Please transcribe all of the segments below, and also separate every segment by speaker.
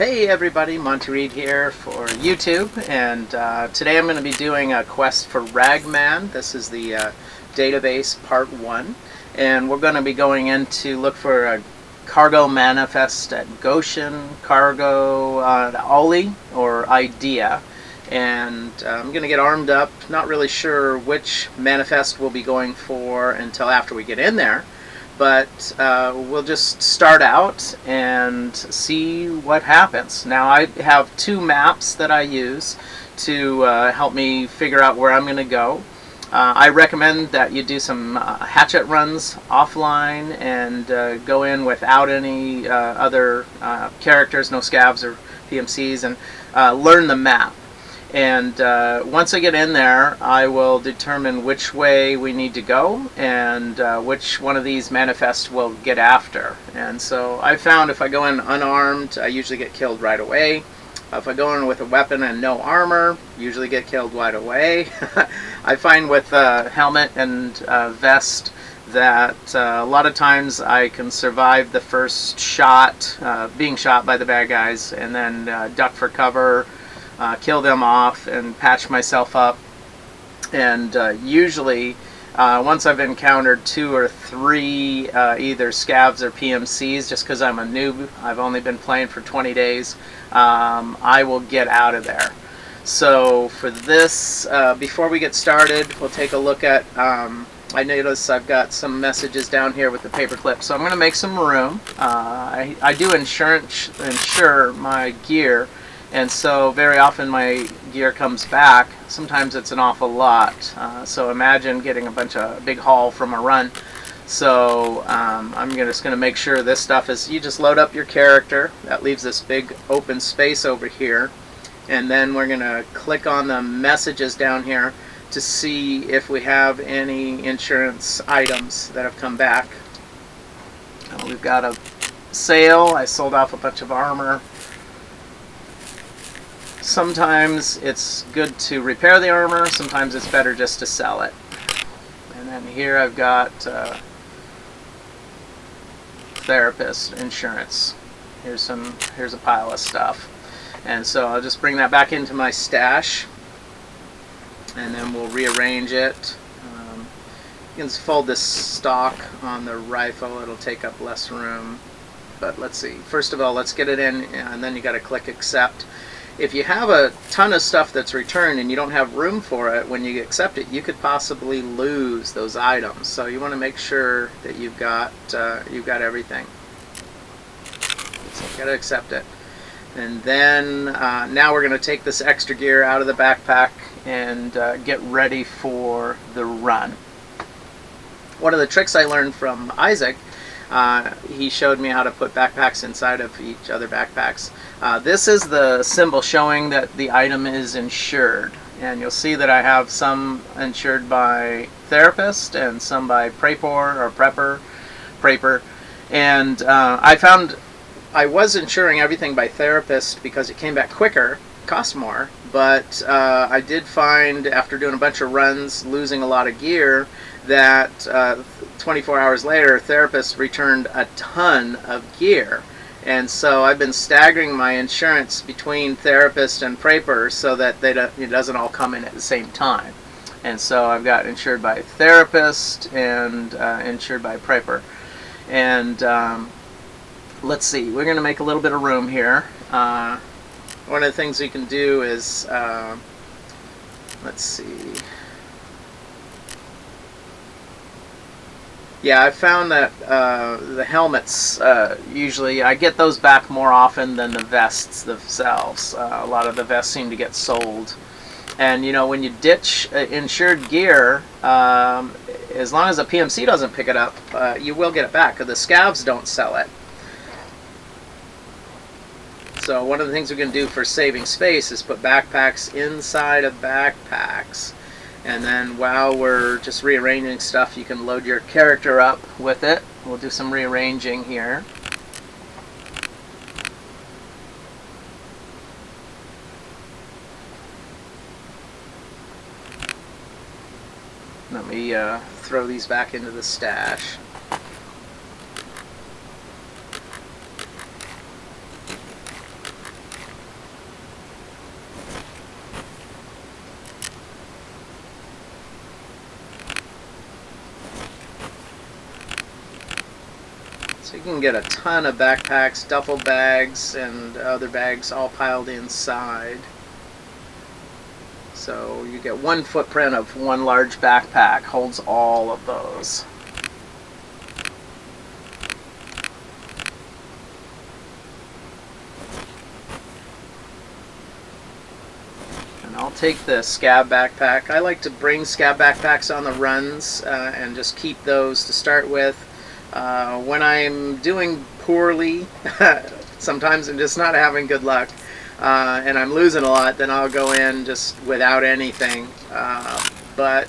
Speaker 1: Hey everybody, Monty here for YouTube, and today I'm going to be doing a quest for Ragman. This is the database part 1, and we're going to be going in to look for a cargo manifest at Goshen, cargo Oli or Idea, and I'm going to get armed up. Not really sure which manifest we'll be going for until after we get in there. But we'll just start out and see what happens. Now I have 2 maps that I use to help me figure out where I'm going to go. I recommend that you do some hatchet runs offline and go in without any other characters, no scavs or PMCs, and learn the map. And once I get in there, I will determine which way we need to go and which one of these manifests we'll get after. And so I found if I go in unarmed, I usually get killed right away. If I go in with a weapon and no armor, usually get killed right away. I find with helmet and vest that a lot of times I can survive the first shot, being shot by the bad guys, and then duck for cover, kill them off and patch myself up. And usually once I've encountered 2 or 3 either scavs or PMCs, just because I'm a noob, I've only been playing for 20 days, I will get out of there. So for this, before we get started, we'll take a look at, I notice I've got some messages down here with the paperclip, so I'm going to make some room. I do insure my gear, and so very often my gear comes back. Sometimes it's an awful lot. So imagine getting a big haul from a run. So I'm just going to make sure this stuff is, you just load up your character. That leaves this big open space over here. And then we're going to click on the messages down here to see if we have any insurance items that have come back. We've got a sale. I sold off a bunch of armor. Sometimes it's good to repair the armor, sometimes it's better just to sell it. And then here I've got therapist insurance. Here's a pile of stuff. And so I'll just bring that back into my stash, and then we'll rearrange it. You can fold this stock on the rifle, it'll take up less room. But let's see, first of all, let's get it in, and then you got to click accept. If you have a ton of stuff that's returned and you don't have room for it, when you accept it, you could possibly lose those items. So you want to make sure that you've got everything. So you got to accept it. And then now we're going to take this extra gear out of the backpack and get ready for the run. One of the tricks I learned from Isaac, he showed me how to put backpacks inside of each other backpacks. This is the symbol showing that the item is insured, and you'll see that I have some insured by therapist and some by prepper. And I found I was insuring everything by therapist because it came back quicker, cost more, but I did find after doing a bunch of runs, losing a lot of gear, that 24 hours later, therapist returned a ton of gear. And so I've been staggering my insurance between therapist and prepper so that it doesn't all come in at the same time. And so I've got insured by therapist and insured by prepper. And let's see, we're going to make a little bit of room here. One of the things we can do is, let's see. Yeah, I found that the helmets, usually, I get those back more often than the vests themselves. A lot of the vests seem to get sold. And, you know, when you ditch insured gear, as long as a PMC doesn't pick it up, you will get it back, because the scavs don't sell it. So one of the things we can do for saving space is put backpacks inside of backpacks. And then while we're just rearranging stuff, you can load your character up with it. We'll do some rearranging here. Let me throw these back into the stash. So you can get a ton of backpacks, duffel bags, and other bags all piled inside. So you get one footprint of one large backpack, holds all of those. And I'll take the scab backpack. I like to bring scab backpacks on the runs and just keep those to start with. When I'm doing poorly, sometimes I'm just not having good luck, and I'm losing a lot, then I'll go in just without anything. But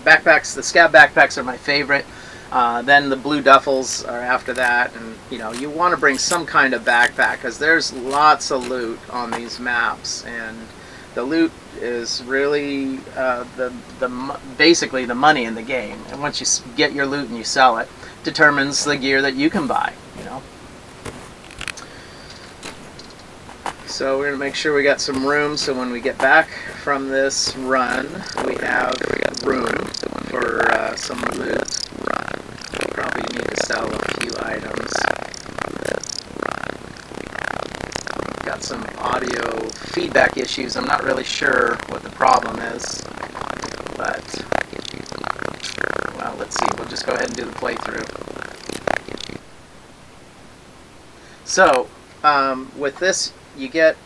Speaker 1: backpacks, the scab backpacks are my favorite. Then the blue duffels are after that, and you want to bring some kind of backpack because there's lots of loot on these maps, and the loot is really basically the money in the game. And once you get your loot and you sell it, determines the gear that you can buy. So we're going to make sure we got some room so when we get back from this run, we have room for some loot. We'll probably need to sell a few items. Got some audio feedback issues. I'm not really sure what the problem is, but well, let's see. We'll just go ahead and do the playthrough. So with this, you get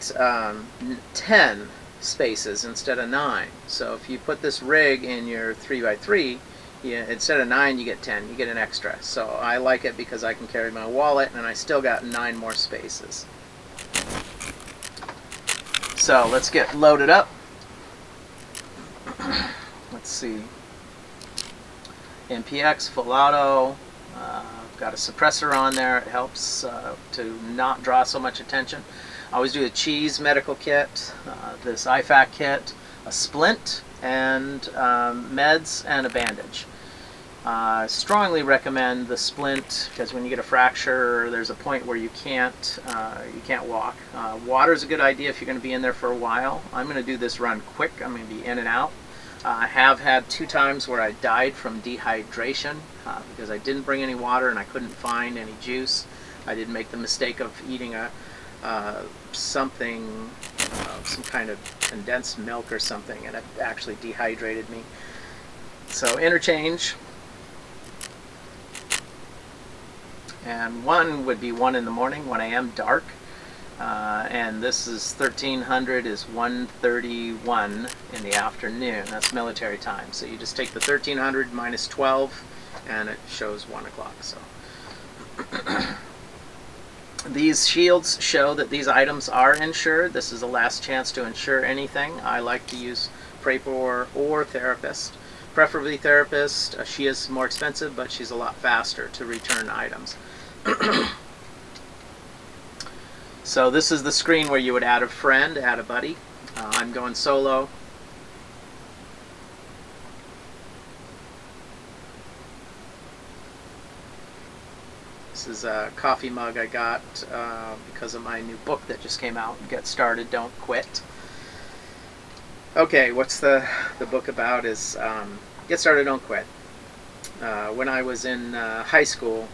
Speaker 1: 10 spaces instead of 9. So if you put this rig in your 3x3, instead of 9 you get 10. You get an extra. So I like it because I can carry my wallet and I still got 9 more spaces. So let's get loaded up. Let's see. MPX, full auto. Got a suppressor on there. It helps to not draw so much attention. I always do a cheese medical kit, this IFAK kit, a splint, and meds and a bandage. I strongly recommend the splint because when you get a fracture, there's a point where you can't walk. Water is a good idea if you're going to be in there for a while. I'm going to do this run quick. I'm going to be in and out. I have had 2 times where I died from dehydration because I didn't bring any water and I couldn't find any juice. I did make the mistake of eating some kind of condensed milk or something, and it actually dehydrated me. So Interchange, and 1 would be 1 in the morning, 1 a.m. dark, and this is 1300 is 1:31 in the afternoon. That's military time. So you just take the 1300 minus 12 and it shows 1 o'clock. So these shields show that these items are insured. This is the last chance to insure anything. I like to use Prapor or Therapist. Preferably Therapist. She is more expensive, but she's a lot faster to return items. So this is the screen where you would add a friend, add a buddy. I'm going solo. This is a coffee mug I got because of my new book that just came out, Get Started, Don't Quit. Okay, what's the book about is Get Started, Don't Quit. When I was in high school,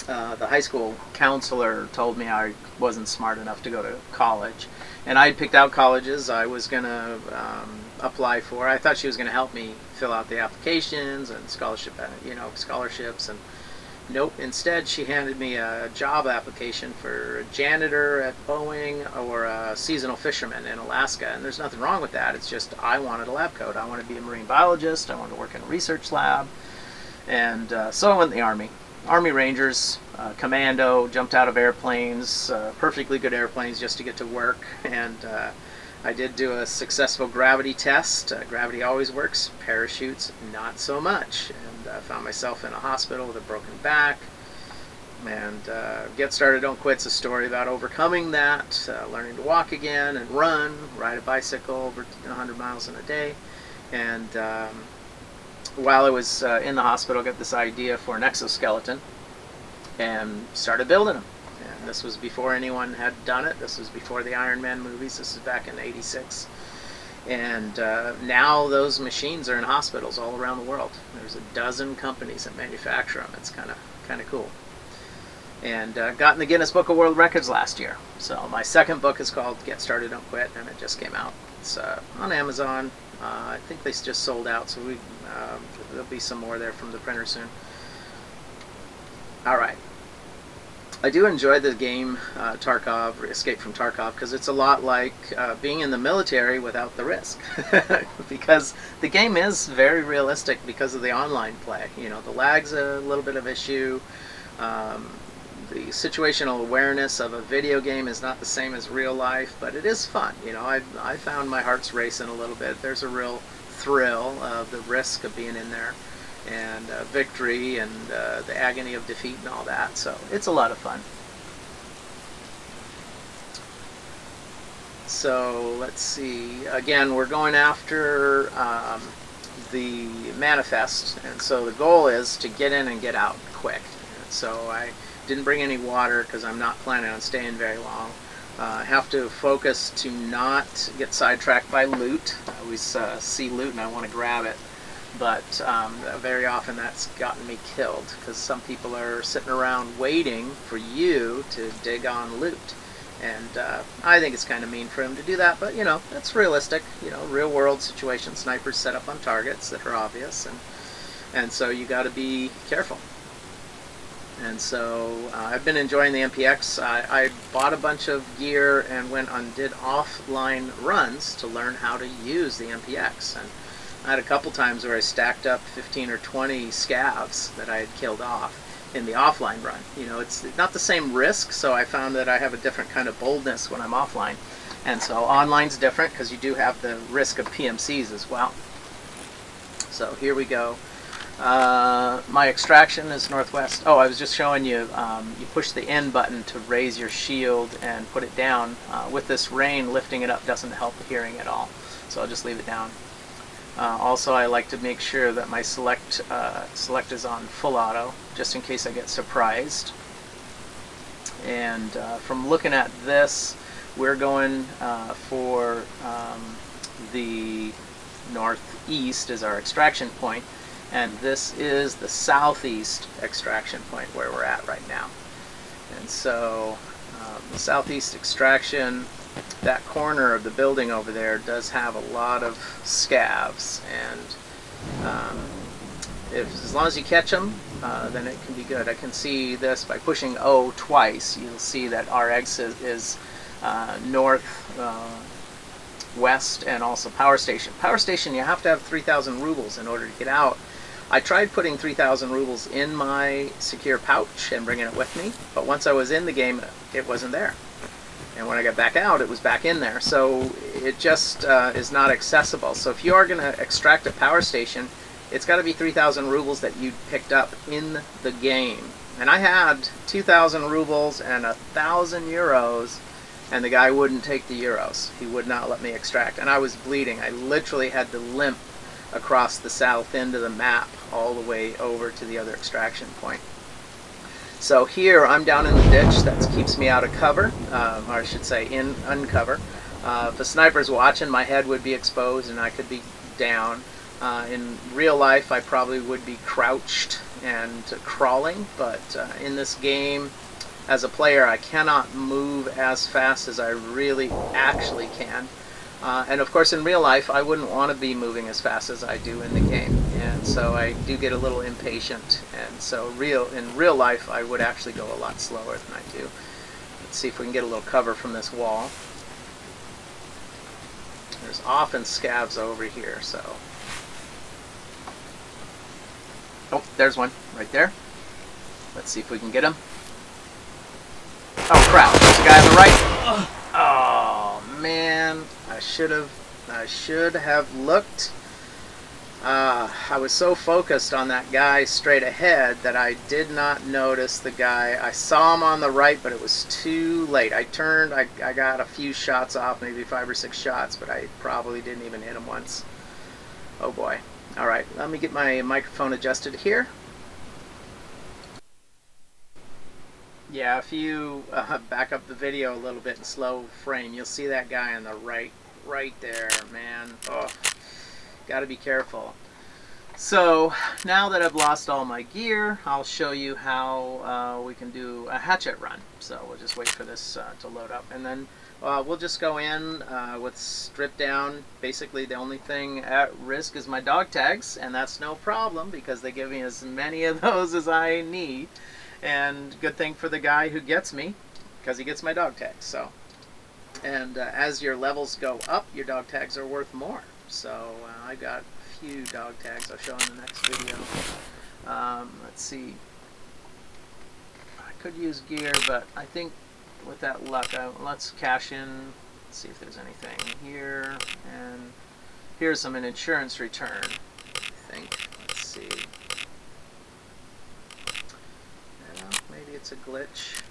Speaker 1: the high school counselor told me I wasn't smart enough to go to college. And I had picked out colleges I was going to apply for. I thought she was going to help me fill out the applications and scholarships. And nope. Instead, she handed me a job application for a janitor at Boeing or a seasonal fisherman in Alaska. And there's nothing wrong with that. It's just I wanted a lab coat. I wanted to be a marine biologist. I wanted to work in a research lab. And so I went in the Army. Army Rangers, commando, jumped out of airplanes, perfectly good airplanes just to get to work. And I did do a successful gravity test. Gravity always works. Parachutes, not so much. And I found myself in a hospital with a broken back. And Get Started, Don't Quit's a story about overcoming that, learning to walk again and run, ride a bicycle over 100 miles in a day. And while I was in the hospital, I got this idea for an exoskeleton and started building them. And this was before anyone had done it. This was before the Iron Man movies. This is back in '86. And now those machines are in hospitals all around the world. There's a dozen companies that manufacture them. It's kind of cool. and got in the Guinness Book of World Records last year. So my second book is called Get Started, Don't Quit, and it just came out. It's on Amazon. I think they just sold out, so there'll be some more there from the printer soon. All right. I do enjoy the game Tarkov, Escape from Tarkov, because it's a lot like being in the military without the risk. Because the game is very realistic because of the online play. You know, the lag's a little bit of issue. The situational awareness of a video game is not the same as real life, but it is fun. You know, I found my heart's racing a little bit. There's a real thrill of the risk of being in there, and victory, and the agony of defeat and all that. So it's a lot of fun. So let's see. Again, we're going after the Manifest, and so the goal is to get in and get out quick. So I didn't bring any water because I'm not planning on staying very long. I have to focus to not get sidetracked by loot. I always see loot and I want to grab it, but very often that's gotten me killed because some people are sitting around waiting for you to dig on loot. And I think it's kind of mean for him to do that, but you know, that's realistic. You know, real world situation. Snipers set up on targets that are obvious, and so you got to be careful. And so I've been enjoying the MPX. I bought a bunch of gear and went and did offline runs to learn how to use the MPX. And I had a couple times where I stacked up 15 or 20 scavs that I had killed off in the offline run. You know, it's not the same risk, so I found that I have a different kind of boldness when I'm offline. And so online's different because you do have the risk of PMCs as well. So here we go. My extraction is northwest. Oh, I was just showing you, you push the N button to raise your shield and put it down. With this rain, lifting it up doesn't help the hearing at all, so I'll just leave it down. Also, I like to make sure that my select is on full auto, just in case I get surprised. And from looking at this, we're going for the northeast is our extraction point. And this is the southeast extraction point where we're at right now. And so the southeast extraction, that corner of the building over there does have a lot of scavs, and as long as you catch them, then it can be good. I can see this by pushing O twice. You'll see that our exit is north, west, and also power station. Power station, you have to have 3,000 rubles in order to get out. I tried putting 3,000 rubles in my secure pouch and bringing it with me, but once I was in the game, it wasn't there. And when I got back out, it was back in there. So it just is not accessible. So if you are going to extract a power station, it's got to be 3,000 rubles that you picked up in the game. And I had 2,000 rubles and 1,000 euros, and the guy wouldn't take the euros. He would not let me extract. And I was bleeding. I literally had to limp across the south end of the map all the way over to the other extraction point. So here I'm down in the ditch. That keeps me out of cover, or I should say in uncover. If a sniper's watching, my head would be exposed and I could be down. In real life, I probably would be crouched and crawling, but in this game, as a player, I cannot move as fast as I really actually can. And of course, in real life, I wouldn't want to be moving as fast as I do in the game, and so I do get a little impatient. And so, in real life, I would actually go a lot slower than I do. Let's see if we can get a little cover from this wall. There's often scavs over here, so. Oh, there's one right there. Let's see if we can get him. Oh crap! There's a guy on the right. Oh man, I should have looked. I was so focused on that guy straight ahead that I did not notice the guy. I saw him on the right, but it was too late. I turned, I got a few shots off, maybe 5 or 6 shots, but I probably didn't even hit him once. Oh boy. Alright, let me get my microphone adjusted here. Yeah, if you back up the video a little bit in slow frame, you'll see that guy on the right there, man. Oh, gotta be careful. So now that I've lost all my gear, I'll show you how we can do a hatchet run. So we'll just wait for this to load up, and then we'll just go in with stripped down. Basically the only thing at risk is my dog tags, and that's no problem because they give me as many of those as I need. And good thing for the guy who gets me, because he gets my dog tags. So, and as your levels go up, your dog tags are worth more. So I got few dog tags I'll show in the next video. Let's see. I could use gear, but I think with that luck, let's cash in. Let's see if there's anything here. And here's an insurance return, I think. Let's see. Yeah, maybe it's a glitch.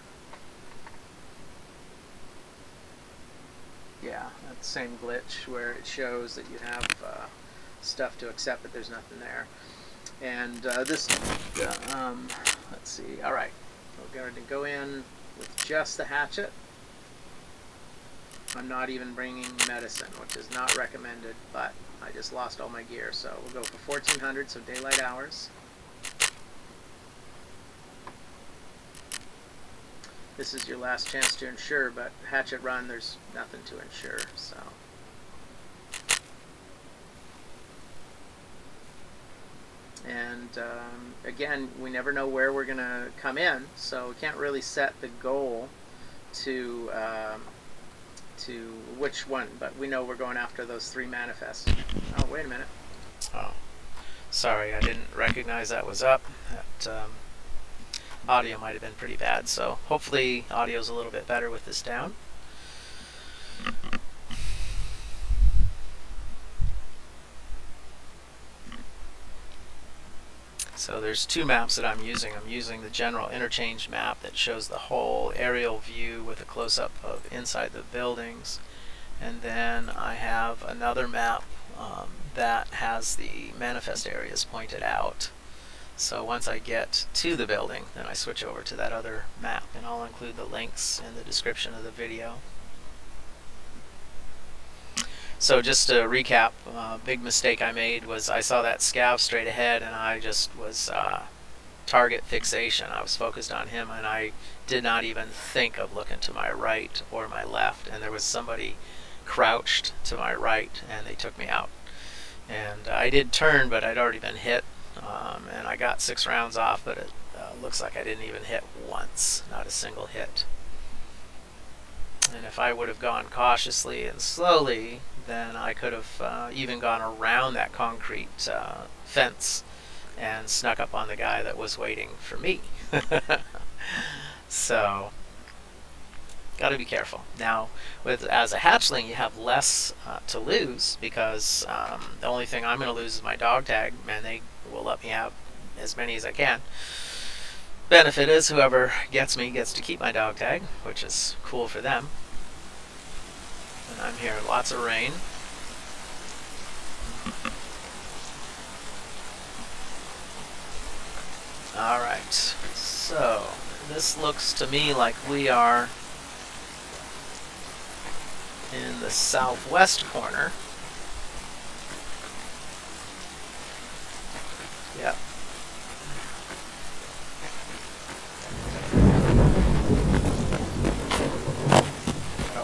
Speaker 1: Yeah, that's the same glitch where it shows that you have stuff to accept, but there's nothing there. And this, let's see. All right, we're going to go in with just the hatchet. I'm not even bringing medicine, which is not recommended, but I just lost all my gear, so we'll go for 1400, so daylight hours. This is your last chance to insure, but hatchet run, there's nothing to insure, so. And again, we never know where we're going to come in, so we can't really set the goal to which one, but we know we're going after those 3 manifests. Oh, wait a minute. Oh, sorry, I didn't recognize that was up. That audio might have been pretty bad, so hopefully audio's a little bit better with this down. So there's 2 maps that I'm using. I'm using the general Interchange map that shows the whole aerial view with a close-up of inside the buildings. And then I have another map that has the manifest areas pointed out. So once I get to the building, then I switch over to that other map, and I'll include the links in the description of the video. So just to recap, big mistake I made was I saw that scav straight ahead, and I just was target fixation. I was focused on him, and I did not even think of looking to my right or my left, and there was somebody crouched to my right, and they took me out. And I did turn, but I'd already been hit, and I got 6 rounds off, but it looks like I didn't even hit once, not a single hit. And if I would have gone cautiously and slowly, then I could have even gone around that concrete fence and snuck up on the guy that was waiting for me. So, got to be careful. Now, as a hatchling, you have less to lose, because the only thing I'm going to lose is my dog tag, and they will let me have as many as I can. Benefit is whoever gets me gets to keep my dog tag, which is cool for them. And I'm hearing lots of rain. Alright, so this looks to me like we are in the southwest corner. Yep.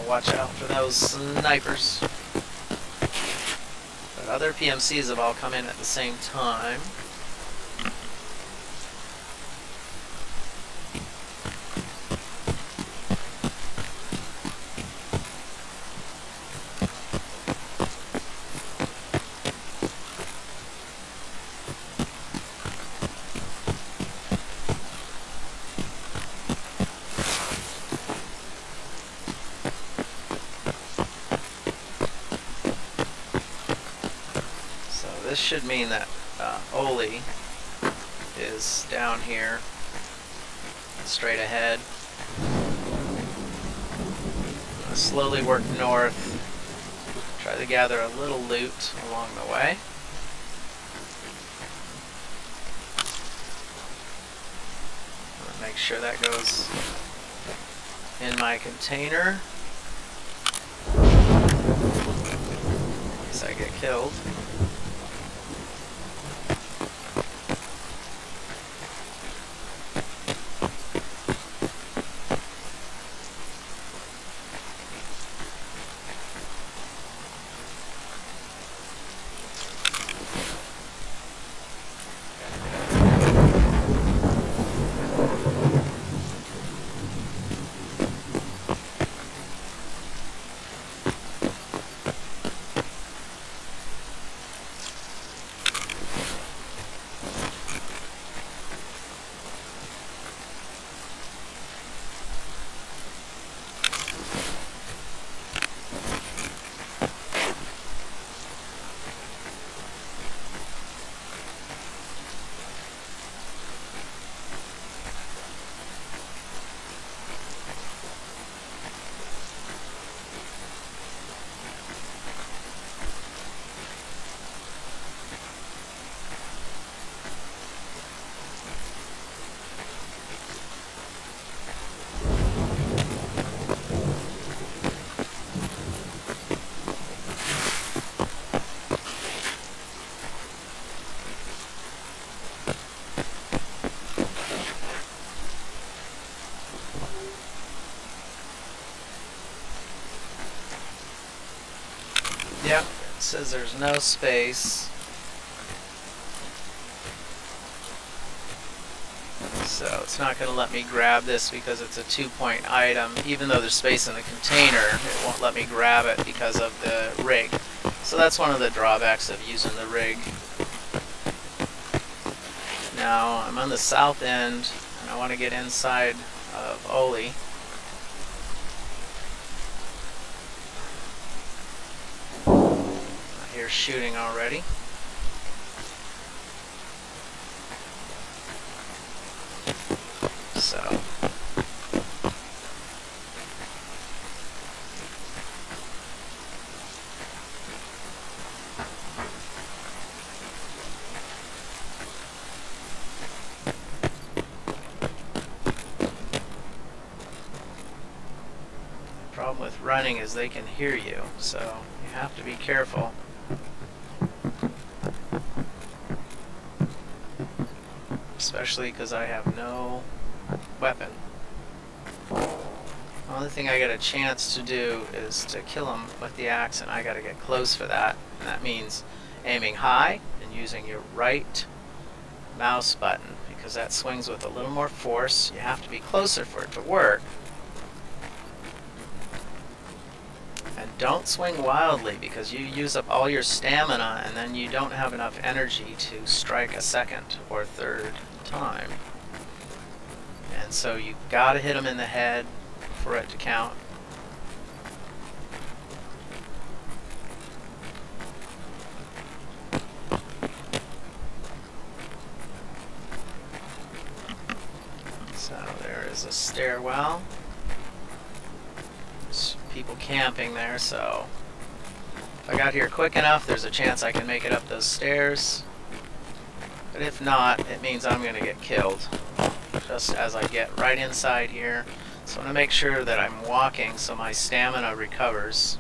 Speaker 1: Watch out for those snipers. But other PMCs have all come in at the same time. This should mean that Oli is down here, straight ahead. I'm gonna slowly work north, try to gather a little loot along the way. I'm gonna make sure that goes in my container in case I get killed. Yep, it says there's no space. So it's not going to let me grab this because it's a 2-point item. Even though there's space in the container, it won't let me grab it because of the rig. So that's one of the drawbacks of using the rig. Now I'm on the south end and I want to get inside of Oli. I hear shooting already. So the problem with running is they can hear you, so you have to be careful. Especially because I have no weapon. The only thing I get a chance to do is to kill him with the axe, and I gotta get close for that. And that means aiming high and using your right mouse button, because that swings with a little more force. You have to be closer for it to work. And don't swing wildly, because you use up all your stamina and then you don't have enough energy to strike a second or third time. And so you gotta hit him in the head for it to count. So there is a stairwell. There's people camping there, so if I got here quick enough, there's a chance I can make it up those stairs. But if not, it means I'm going to get killed just as I get right inside here. So I'm going to make sure that I'm walking so my stamina recovers.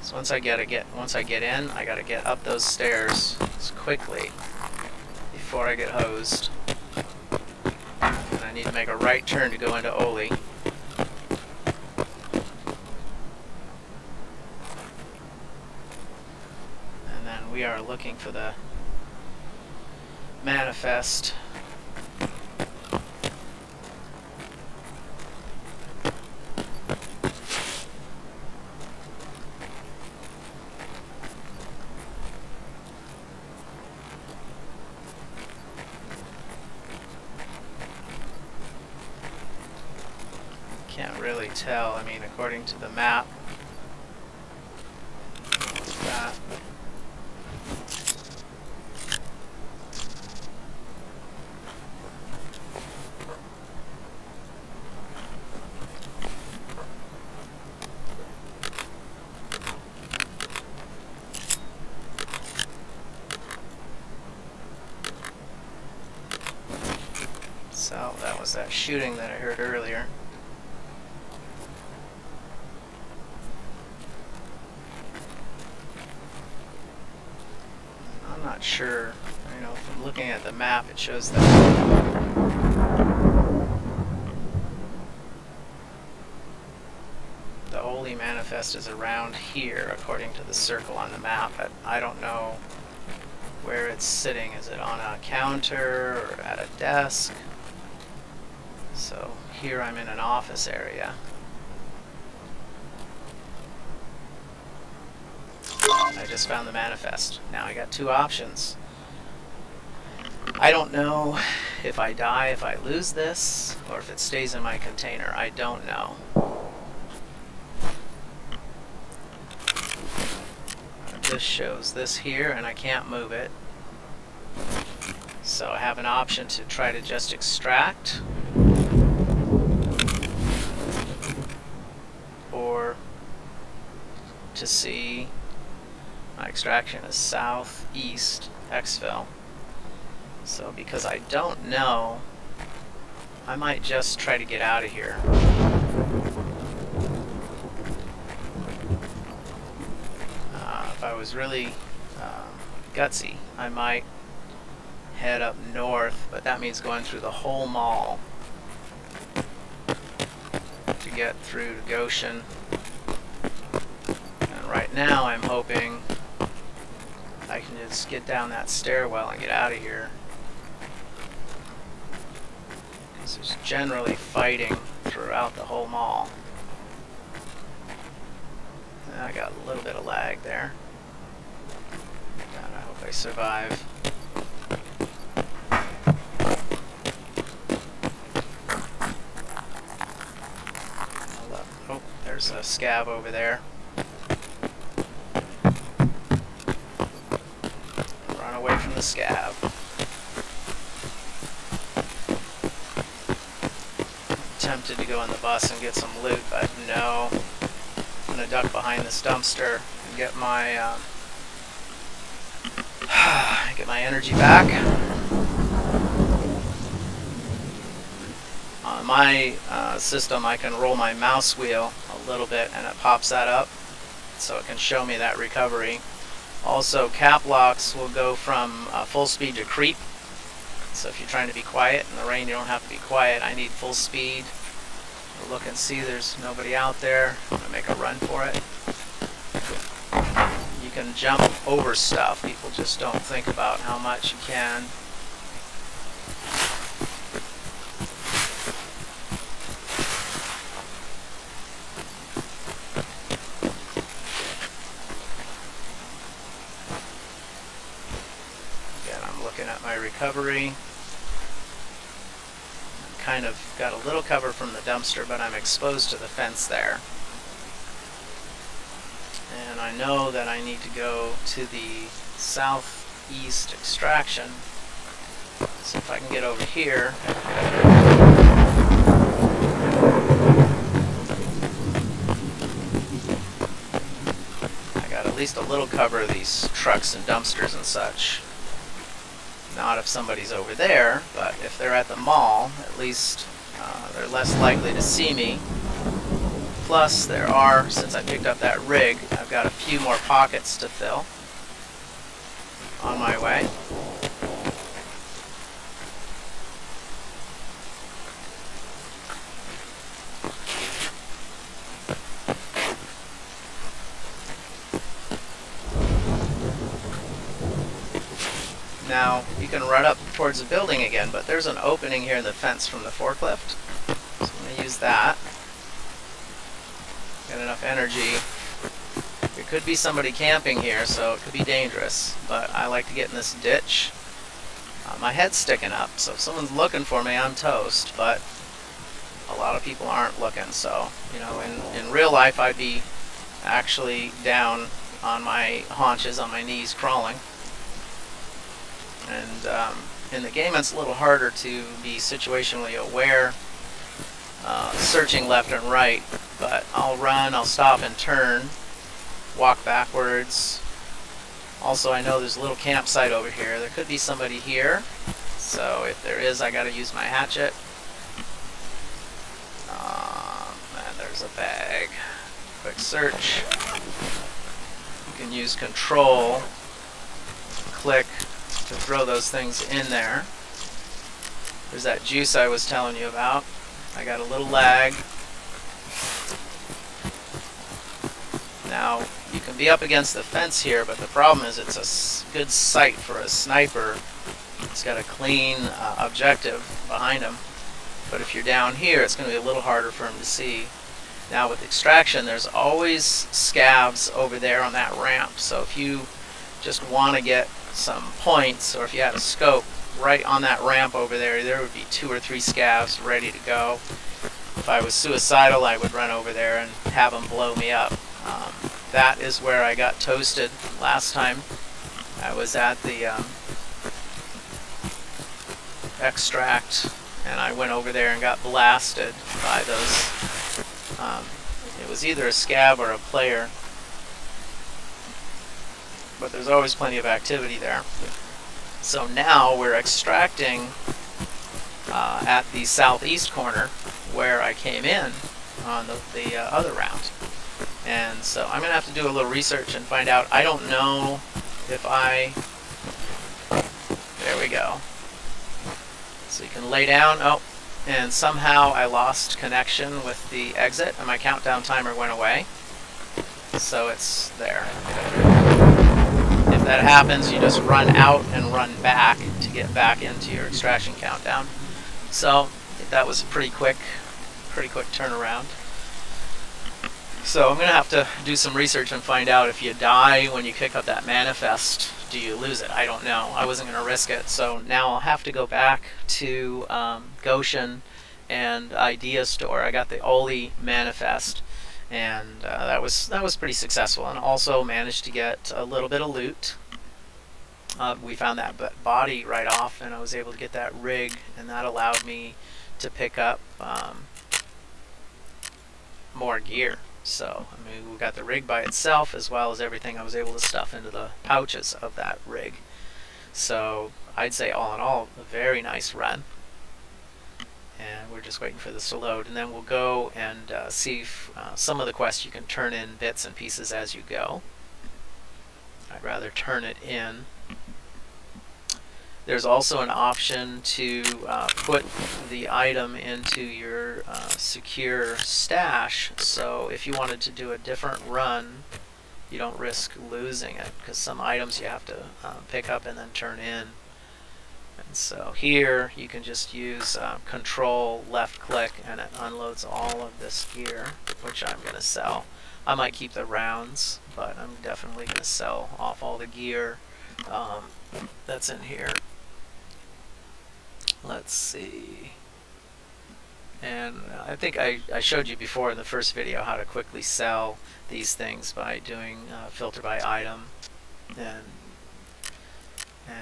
Speaker 1: So once I get in, I got to get up those stairs quickly before I get hosed. And I need to make a right turn to go into Oli. And then we are looking for the manifest. Can't really tell. I mean, according to the map, what's that? So that was that shooting that I heard earlier. I'm not sure. You know, from looking at the map, it shows that the Oli Manifest is around here, according to the circle on the map. But I don't know where it's sitting. Is it on a counter or at a desk? So here I'm in an office area. I just found the manifest. Now I got two options. I don't know if I die, if I lose this, or if it stays in my container. I don't know. This shows this here, and I can't move it. So I have an option to try to just extract, or to see my extraction is southeast exfil. So because I don't know, I might just try to get out of here. If I was really gutsy, I might head up north, but that means going through the whole mall to get through to Goshen and right right now I'm hoping I can just get down that stairwell and get out of here. Because there's generally fighting throughout the whole mall. And I got a little bit of lag there. God, I hope I survive. Oh, there's a scab over there. Run away from the scab. Tempted to go on the bus and get some loot, but no. I'm gonna duck behind this dumpster and get my energy back. On my system, I can roll my mouse wheel a little bit and it pops that up, so it can show me that recovery. Also, cap locks will go from full speed to creep. So if you're trying to be quiet in the rain, you don't have to be quiet. I need full speed. Look and see there's nobody out there. I'm gonna make a run for it. You can jump over stuff. People just don't think about how much you can. Again, I'm looking at my recovery. Kind of got a little cover from the dumpster, but I'm exposed to the fence there. And I know that I need to go to the southeast extraction. So if I can get over here. I got at least a little cover of these trucks and dumpsters and such. Not if somebody's over there, but if they're at the mall, at least they're less likely to see me. Plus, there are, since I picked up that rig, I've got a few more pockets to fill on my way. Now, you can run up towards the building again, but there's an opening here in the fence from the forklift. So I'm going to use that. Get enough energy. There could be somebody camping here, so it could be dangerous, but I like to get in this ditch. My head's sticking up, so if someone's looking for me, I'm toast, but a lot of people aren't looking, so, you know, in real life, I'd be actually down on my haunches, on my knees, crawling. And in the game, it's a little harder to be situationally aware, searching left and right, but I'll run, I'll stop and turn, walk backwards. Also, I know there's a little campsite over here. There could be somebody here, so if there is, I gotta use my hatchet. And there's a bag. Quick search. You can use control, click, to throw those things in there. There's that juice I was telling you about. I got a little lag. Now, you can be up against the fence here, but the problem is it's a good sight for a sniper. It's got a clean objective behind him. But if you're down here, it's going to be a little harder for him to see. Now with extraction, there's always scabs over there on that ramp. So if you just want to get some points, or if you had a scope right on that ramp over there, there would be 2 or 3 scabs ready to go. If I was suicidal, I would run over there and have them blow me up. That is where I got toasted last time. I was at the extract, and I went over there and got blasted by those. It was either a scab or a player, but there's always plenty of activity there. So now we're extracting at the southeast corner where I came in on the other round. And so I'm going to have to do a little research and find out. I don't know if there we go. So you can lay down. Oh, and somehow I lost connection with the exit and my countdown timer went away. so it's there. If that happens, you just run out and run back to get back into your extraction countdown. So that was a pretty quick turnaround. So I'm going to have to do some research and find out if you die when you pick up that manifest, do you lose it? I don't know. I wasn't going to risk it. So now I'll have to go back to Goshen and Idea Store. I got the Oli Manifest, and that was pretty successful, and also managed to get a little bit of loot. We found that body right off, and I was able to get that rig, and that allowed me to pick up more gear. So, I mean, we got the rig by itself, as well as everything I was able to stuff into the pouches of that rig. So, I'd say all in all, a very nice run. And we're just waiting for this to load. And then we'll go and see if, some of the quests you can turn in bits and pieces as you go. I'd rather turn it in. There's also an option to put the item into your secure stash, so if you wanted to do a different run, you don't risk losing it, because some items you have to pick up and then turn in. And so here you can just use control left click, and it unloads all of this gear, which I'm going to sell. I might keep the rounds, but I'm definitely going to sell off all the gear that's in here. Let's see. And I think I showed you before in the first video how to quickly sell these things by doing filter by item, and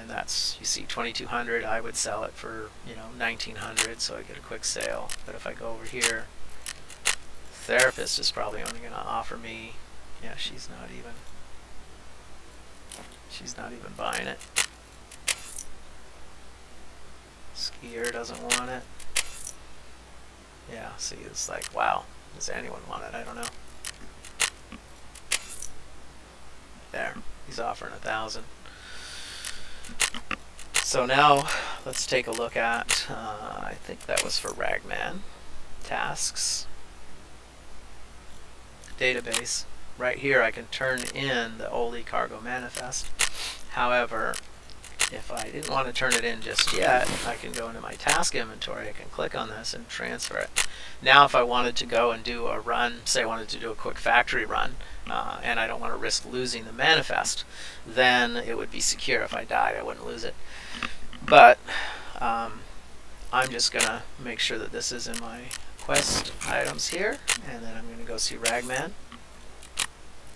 Speaker 1: that's, you see, 2200. I would sell it for 1900, so I get a quick sale. But if I go over here, therapist is probably only going to offer me, yeah, she's not even buying it. Skier doesn't want it. Yeah, see, it's like, wow, does anyone want it? I don't know. There, he's offering 1,000. So now let's take a look at, I think that was for Ragman, tasks, database. Right here I can turn in the Oli cargo manifest. However, if I didn't want to turn it in just yet, I can go into my task inventory, I can click on this and transfer it. Now if I wanted to go and do a run, say I wanted to do a quick factory run, and I don't want to risk losing the manifest, then it would be secure. If I died, I wouldn't lose it. But I'm just going to make sure that this is in my quest items here, and then I'm going to go see Ragman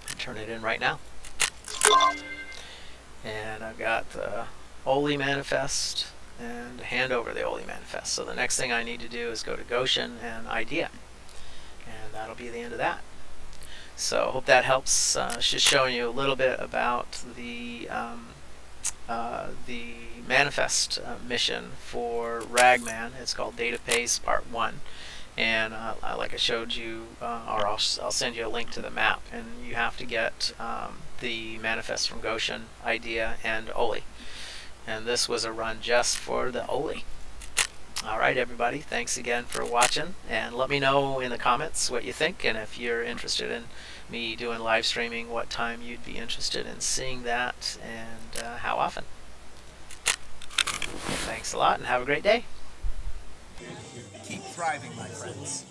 Speaker 1: and turn it in right now. And I've got the Oli Manifest and hand over the Oli Manifest. So the next thing I need to do is go to Goshen and Idea, and that'll be the end of that. So hope that helps. Just showing you a little bit about the manifest mission for Ragman. It's called Database Part 1. And like I showed you, or I'll send you a link to the map, and you have to get the manifest from Goshen, Idea, and Oli. And this was a run just for the Oli. Alright everybody, thanks again for watching, and let me know in the comments what you think, and if you're interested in me doing live streaming, what time you'd be interested in seeing that, and how often. Thanks a lot, and have a great day.
Speaker 2: Keep thriving, my friends.